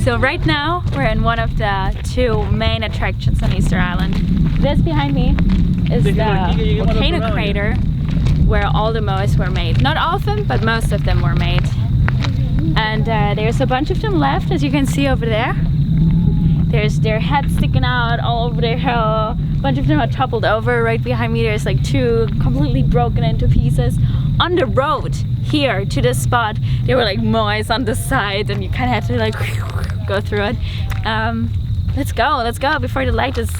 So right now we're in one of the two main attractions on Easter Island. This behind me is the volcano crater where all the moais were made. Not all of them, but most of them were made. And there's a bunch of them left, as you can see over there. There's their heads sticking out all over the hill. A bunch of them are toppled over. Right behind me there's like two completely broken into pieces. On the road here to this spot, there were like moais on the side and you kind of had to like go through it. Let's go before the light is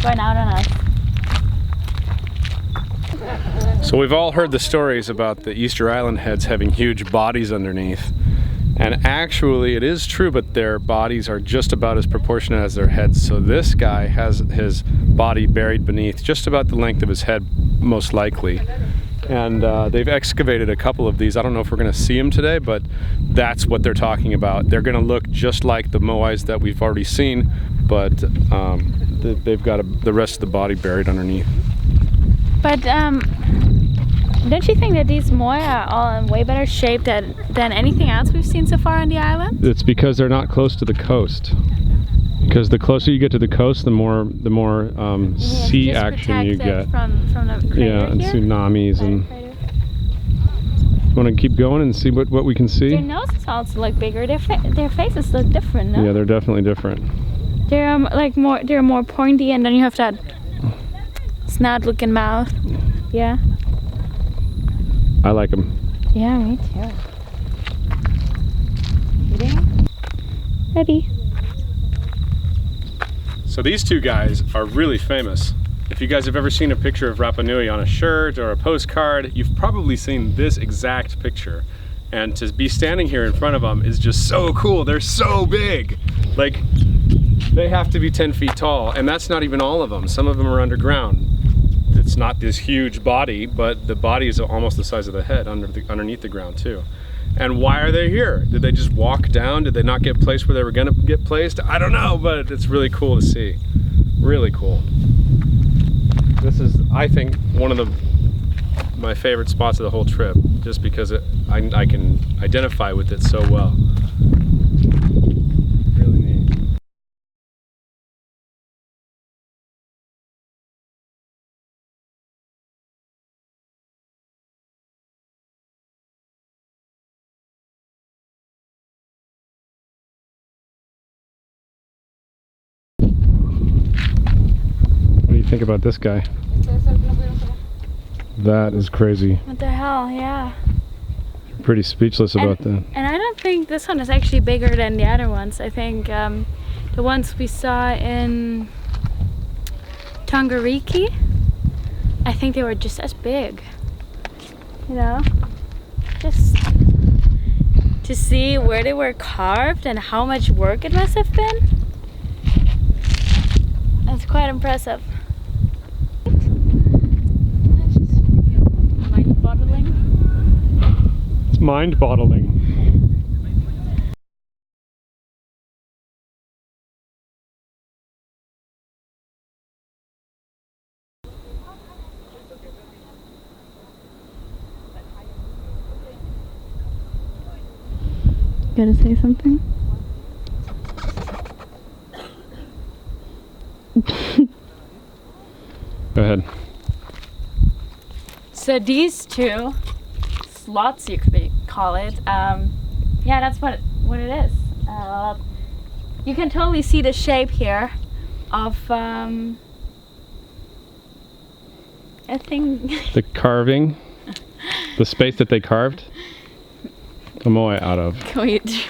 going out on us. So we've all heard the stories about the Easter Island heads having huge bodies underneath. And actually it is true, but their bodies are just about as proportionate as their heads. So this guy has his body buried beneath just about the length of his head, most likely. And they've excavated a couple of these. I don't know if we're going to see them today, but that's what they're talking about. They're going to look just like the moais that we've already seen, but they've got the rest of the body buried underneath. But don't you think that these moai are all in way better shape than anything else we've seen so far on the island? It's because they're not close to the coast. Because the closer you get to the coast, the more sea action you get. From the crater and here? tsunamis and. Want to keep going and see what we can see? Their noses also look bigger. Their faces look different, no? Yeah, they're definitely different. They're they're more pointy, and then you have that snout-looking mouth. Yeah. I like them. Yeah, me too. Ready? So these two guys are really famous. If you guys have ever seen a picture of Rapa Nui on a shirt or a postcard, you've probably seen this exact picture. And to be standing here in front of them is just so cool. They're so big. Like, they have to be 10 feet tall, and that's not even all of them. Some of them are underground. It's not this huge body, but the body is almost the size of the head underneath the ground too. And why are they here? Did they just walk down? Did they not get placed where they were gonna get placed? I don't know, but it's really cool to see. Really cool. This is, I think, one of my favorite spots of the whole trip, just because I can identify with it so well. Really neat. What do you think about this guy? That is crazy. What the hell, yeah. Pretty speechless about that. And I don't think this one is actually bigger than the other ones. I think the ones we saw in Tongariki, I think they were just as big. You know? Just to see where they were carved and how much work it must have been. That's quite impressive. It's mind-boggling. Gotta say something? Go ahead. So these two slots, you could call it, yeah, that's what it is. You can totally see the shape here of a thing. The carving, the space that they carved the moai out of. Can we do?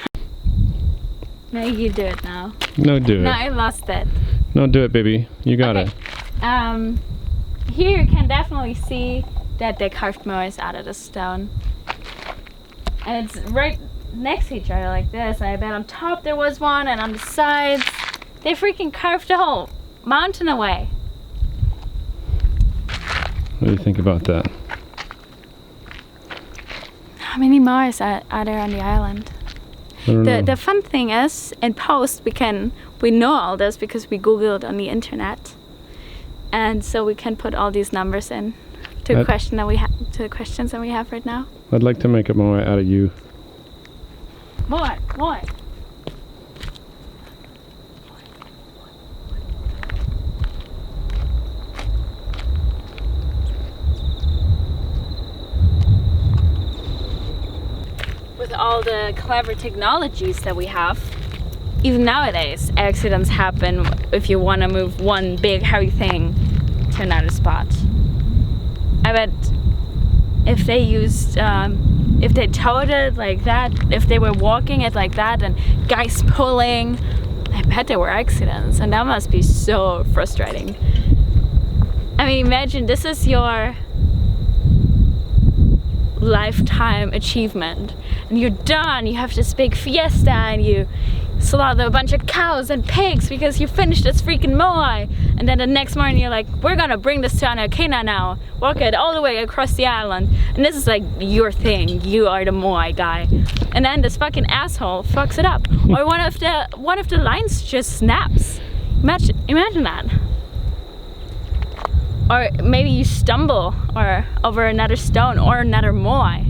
No, you do it now. No, do it. No, I lost it. No, do it, baby. You got it. Here you can definitely see that they carved moais out of the stone. And it's right next to each other like this. And I bet on top there was one, and on the sides. They freaking carved the whole mountain away. What do you think about that? How many moais are there on the island? I don't know. The fun thing is, in post we know all this because we googled on the internet, and so we can put all these numbers in to the questions that we have right now. I'd like to make a moai out of you. Moai. the clever technologies that we have, even nowadays, accidents happen if you want to move one big heavy thing to another spot. I bet if they used, if they towed it like that, if they were walking it like that and guys pulling, I bet there were accidents, and that must be so frustrating. I mean, imagine this is your lifetime achievement and you're done, you have this big fiesta and you slaughter a bunch of cows and pigs because you finished this freaking Moai, and then the next morning you're like, we're gonna bring this to Anakena now, walk it all the way across the island, and this is like your thing, you are the Moai guy, and then this fucking asshole fucks it up, or one of the lines just snaps. Imagine that. Or maybe you stumble or over another stone or another Moai.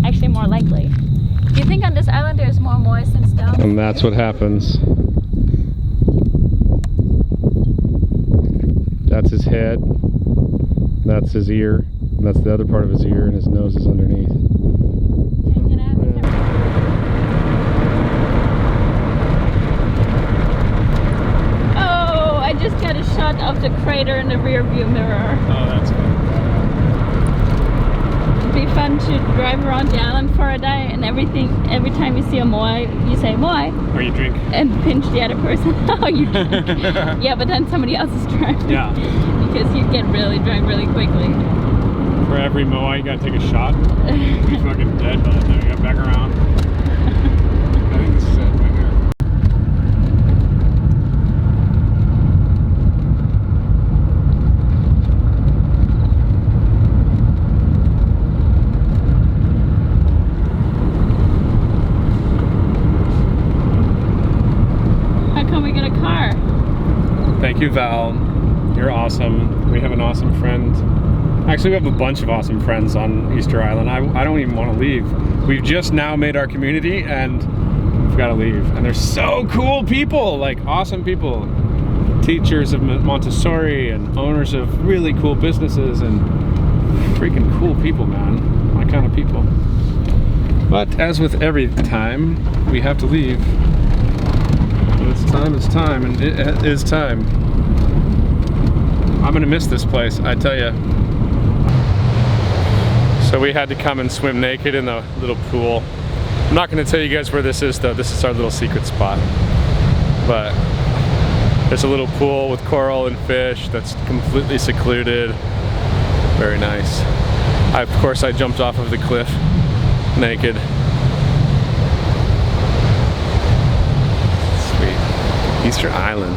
Actually, more likely. Do you think on this island there's more Moais than stones? And that's what happens. That's his head. That's his ear. And that's the other part of his ear, and his nose is underneath. I just got a shot of the crater in the rear view mirror. Oh, that's fun. It'd be fun to drive around the island for a day, and every time you see a Moai, you say Moai. Or you drink. And pinch the other person. Oh, you drink. Yeah, but then somebody else is driving. Yeah. Because you get really drunk really quickly. For every Moai, you gotta take a shot. You're fucking dead by the time you get back around. I think this is it right here. Thank you, Val. You're awesome. We have an awesome friend. Actually, we have a bunch of awesome friends on Easter Island. I don't even want to leave. We've just now made our community and we've got to leave. And they're so cool people, like awesome people. Teachers of Montessori and owners of really cool businesses and freaking cool people, man. My kind of people. But as with every time, we have to leave. When it's time, and it is time. I'm gonna miss this place, I tell you. So we had to come and swim naked in the little pool. I'm not gonna tell you guys where this is though. This is our little secret spot. But there's a little pool with coral and fish that's completely secluded. Very nice. Of course, I jumped off of the cliff naked. Sweet. Easter Island.